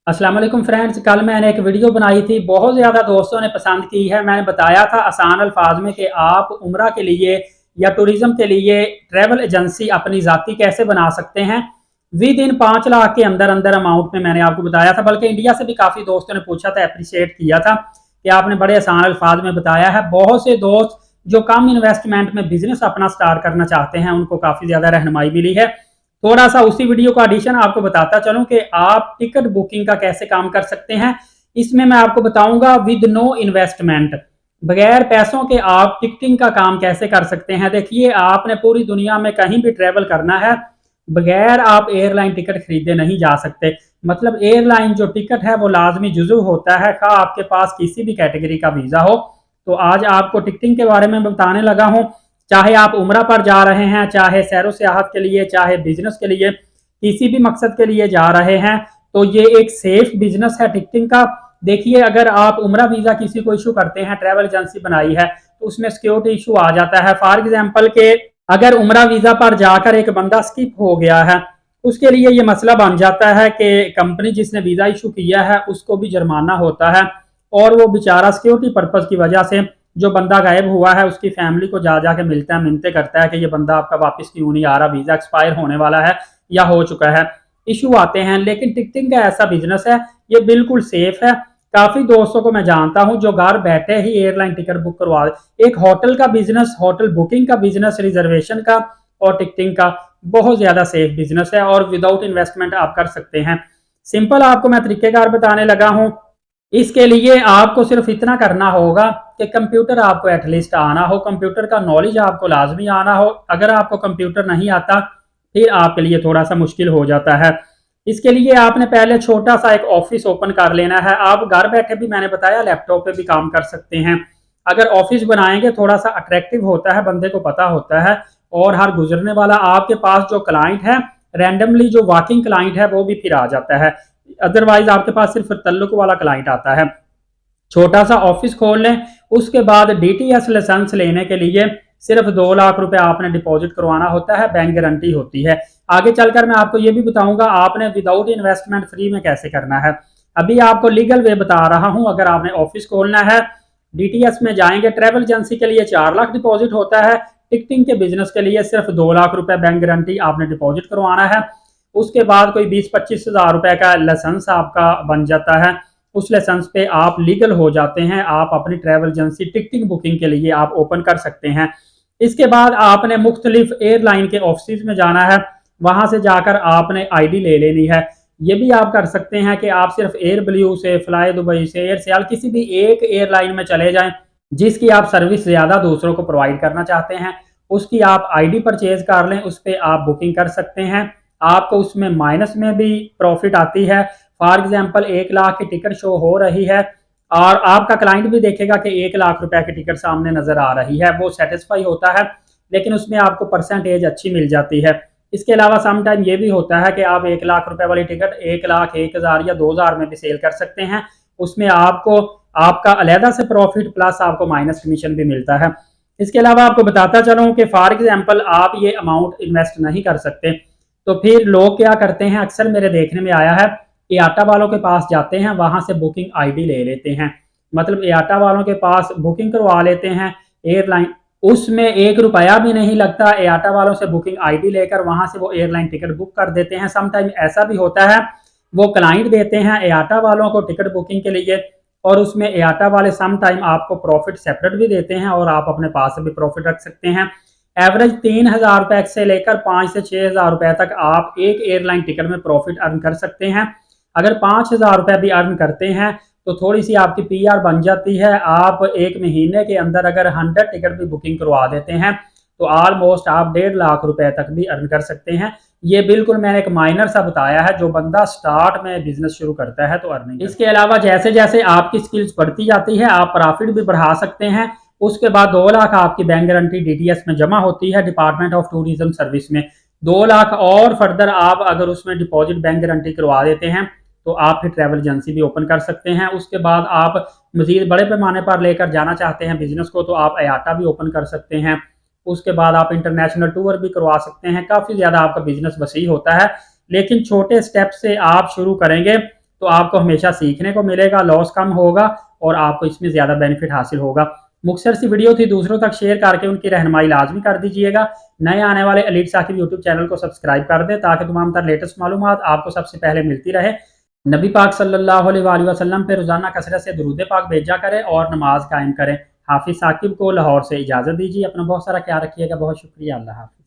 अस्सलाम वालेकुम फ्रेंड्स, कल मैंने एक वीडियो बनाई थी, बहुत ज़्यादा दोस्तों ने पसंद की है। मैंने बताया था आसान अल्फाज में कि आप उम्रा के लिए या टूरिज़्म के लिए ट्रैवल एजेंसी अपनी ज़ाती कैसे बना सकते हैं विद इन 5 लाख के अंदर अंदर अमाउंट में। मैंने आपको बताया था, बल्कि इंडिया से भी काफ़ी दोस्तों ने पूछा था, अप्रिशिएट किया था कि आपने बड़े आसान अल्फाज में बताया है। बहुत से दोस्त जो कम इन्वेस्टमेंट में बिजनेस अपना स्टार्ट करना चाहते हैं, उनको काफ़ी ज़्यादा रहनुमाई मिली है। थोड़ा सा उसी वीडियो का एडिशन आपको बताता चलूं कि आप टिकट बुकिंग का कैसे काम कर सकते हैं। इसमें मैं आपको बताऊंगा विद नो इन्वेस्टमेंट, बगैर पैसों के आप टिकटिंग का काम कैसे कर सकते हैं। देखिए, आपने पूरी दुनिया में कहीं भी ट्रेवल करना है, बगैर आप एयरलाइन टिकट खरीदे नहीं जा सकते। मतलब एयरलाइन जो टिकट है वो लाजमी जुजू होता है, खा आपके पास किसी भी कैटेगरी का वीजा हो। तो आज आपको टिकटिंग के बारे में बताने लगा हूं। चाहे आप उम्रा पर जा रहे हैं, चाहे सैरो सियाहत के लिए, चाहे बिजनेस के लिए, किसी भी मकसद के लिए जा रहे हैं, तो ये एक सेफ बिजनेस है टिकटिंग का। देखिए, अगर आप उम्रा वीजा किसी को इशू करते हैं, ट्रैवल एजेंसी बनाई है, तो उसमें सिक्योरिटी इशू आ जाता है। फॉर एग्जाम्पल के अगर उम्रा वीजा पर जाकर एक बंदा स्किप हो गया है, उसके लिए ये मसला बन जाता है कि कंपनी जिसने वीजा इशू किया है उसको भी जुर्माना होता है, और वो बेचारा सिक्योरिटी पर्पज की वजह से जो बंदा गायब हुआ है उसकी फैमिली को जा जाके मिलता है, मिलते करता है कि ये बंदा आपका वापस क्यों नहीं आ रहा, वीजा एक्सपायर होने वाला है या हो चुका है। इशू आते हैं। लेकिन टिकटिंग का ऐसा बिजनेस है, ये बिल्कुल सेफ है। काफी दोस्तों को मैं जानता हूं जो घर बैठे ही एयरलाइन टिकट बुक करवा, एक होटल का बिजनेस, होटल बुकिंग का बिजनेस, रिजर्वेशन का और टिकटिंग का बहुत ज्यादा सेफ बिजनेस है, और विदाउट इन्वेस्टमेंट आप कर सकते हैं। सिंपल आपको मैं तरीकेकार बताने लगा हूं। इसके लिए आपको सिर्फ इतना करना होगा कि कंप्यूटर आपको एटलीस्ट आना हो, कंप्यूटर का नॉलेज आपको लाजमी आना हो। अगर आपको कंप्यूटर नहीं आता, फिर आपके लिए थोड़ा सा मुश्किल हो जाता है। इसके लिए आपने पहले छोटा सा एक ऑफिस ओपन कर लेना है। आप घर बैठे भी, मैंने बताया, लैपटॉप पे भी काम कर सकते हैं। अगर ऑफिस बनाएंगे, थोड़ा सा अट्रैक्टिव होता है, बंदे को पता होता है, और हर गुजरने वाला आपके पास जो क्लाइंट है, रैंडमली जो वॉकिंग क्लाइंट है वो भी फिर आ जाता है। अदरवाइज आपके पास सिर्फ तल्लुक वाला क्लाइंट आता है। छोटा सा ऑफिस खोल लें। उसके बाद डीटीएस लाइसेंस लेने के लिए सिर्फ 2 लाख रुपए आपने डिपॉजिट करवाना होता है, बैंक गारंटी होती है। आगे चलकर मैं आपको ये भी बताऊंगा आपने विदाउट इन्वेस्टमेंट फ्री में कैसे करना है। अभी आपको लीगल वे बता रहा हूं। अगर आपने ऑफिस खोलना है, डीटीएस में जाएंगे, ट्रेवल एजेंसी के लिए 4 लाख डिपॉजिट होता है, टिकटिंग के बिजनेस के लिए सिर्फ 2 लाख रुपए बैंक गारंटी आपने डिपॉजिट करवाना है। उसके बाद कोई 20-25 हजार रुपए का लाइसेंस आपका बन जाता है। उस लाइसेंस पे आप लीगल हो जाते हैं। आप अपनी ट्रैवल एजेंसी टिकटिंग बुकिंग के लिए आप ओपन कर सकते हैं। इसके बाद आपने मुख्तलिफ एयरलाइन के ऑफिस में जाना है, वहां से जाकर आपने आईडी ले लेनी है। ये भी आप कर सकते हैं कि आप सिर्फ एयर ब्लू से, फ्लाई दुबई से, एयर सियाल, किसी भी एक एयरलाइन में चले जाएं जिसकी आप सर्विस ज्यादा दूसरों को प्रोवाइड करना चाहते हैं, उसकी आप आईडी परचेज कर लें, उस पर आप बुकिंग कर सकते हैं। आपको उसमें माइनस में भी प्रॉफिट आती है। फॉर एग्जाम्पल 1 लाख की टिकट शो हो रही है, और आपका क्लाइंट भी देखेगा कि 1 लाख रुपए की टिकट सामने नजर आ रही है, वो सेटिस्फाई होता है। लेकिन उसमें आपको परसेंटेज अच्छी मिल जाती है। इसके अलावा सम टाइम ये भी होता है कि आप 1 लाख रुपए वाली टिकट 1 लाख, 1 हजार या 2 हजार में भी सेल कर सकते हैं। उसमें आपको आपका अलहदा से प्रॉफिट प्लस आपको माइनस कमीशन भी मिलता है। इसके अलावा आपको बताता चलूं कि फॉर एग्जाम्पल आप ये अमाउंट इन्वेस्ट नहीं कर सकते, तो फिर लोग क्या करते हैं, अक्सर मेरे देखने में आया है, एआटा वालों के पास जाते हैं, वहां से बुकिंग आईडी ले लेते हैं। मतलब एआटा वालों के पास बुकिंग करवा लेते हैं एयरलाइन, उसमें 1 रुपया भी नहीं लगता। एआटा वालों से बुकिंग आईडी लेकर वहां से वो एयरलाइन टिकट बुक कर देते हैं। समटाइम ऐसा भी होता है, वो क्लाइंट देते हैं एआटा वालों को टिकट बुकिंग के लिए, और उसमें एआटा वाले सम टाइम आपको प्रॉफिट सेपरेट भी देते हैं, और आप अपने पास भी प्रॉफिट रख सकते हैं। एवरेज 3 हजार रुपए से लेकर 5 से 6 हजार रुपए तक आप एक एयरलाइन टिकट में प्रॉफिट अर्न कर सकते हैं। अगर 5 हजार रुपए भी अर्न करते हैं तो थोड़ी सी आपकी पीआर बन जाती है। आप एक महीने के अंदर अगर 100 टिकट भी बुकिंग करवा देते हैं तो ऑलमोस्ट आप 1.5 लाख रुपए तक भी अर्न कर सकते हैं। ये बिल्कुल मैंने एक माइनर सा बताया है, जो बंदा स्टार्ट में बिजनेस शुरू करता है तो अर्निंग। इसके अलावा जैसे जैसे आपकी स्किल्स बढ़ती जाती है, आप प्रॉफिट भी बढ़ा सकते हैं। उसके बाद 2 लाख आपकी बैंक गारंटी डीटीएस में जमा होती है, डिपार्टमेंट ऑफ टूरिज्म सर्विस में। 2 लाख और फर्दर आप अगर उसमें डिपॉजिट बैंक गारंटी करवा देते हैं तो आप फिर ट्रैवल एजेंसी भी ओपन कर सकते हैं। उसके बाद आप मजीद बड़े पैमाने पर लेकर जाना चाहते हैं बिजनेस को, तो आप अयाटा भी ओपन कर सकते हैं। उसके बाद आप इंटरनेशनल टूर भी करवा सकते हैं। काफ़ी ज़्यादा आपका बिजनेस वसी होता है, लेकिन छोटे स्टेप से आप शुरू करेंगे तो आपको हमेशा सीखने को मिलेगा, लॉस कम होगा और आपको इसमें ज़्यादा बेनिफिट हासिल होगा। मुख्तसर सी वीडियो थी, दूसरों तक शेयर करके उनकी रहनुमाई लाजमी कर दीजिएगा। नए आने वाले एलीट साकिब यूट्यूब चैनल को सब्सक्राइब कर दें ताकि तमाम तर लेटेस्ट मालूमात आपको सबसे पहले मिलती रहे। नबी पाक सल्लल्लाहु अलैहि वसल्लम पे रोज़ाना कसरत से दुरूद पाक भेजा करें और नमाज कायम करें। हाफिज़ साकिब को लाहौर से इजाज़त दीजिए। अपना बहुत सारा ख्याल रखिएगा। बहुत शुक्रिया। अल्लाह हाफ़िज़।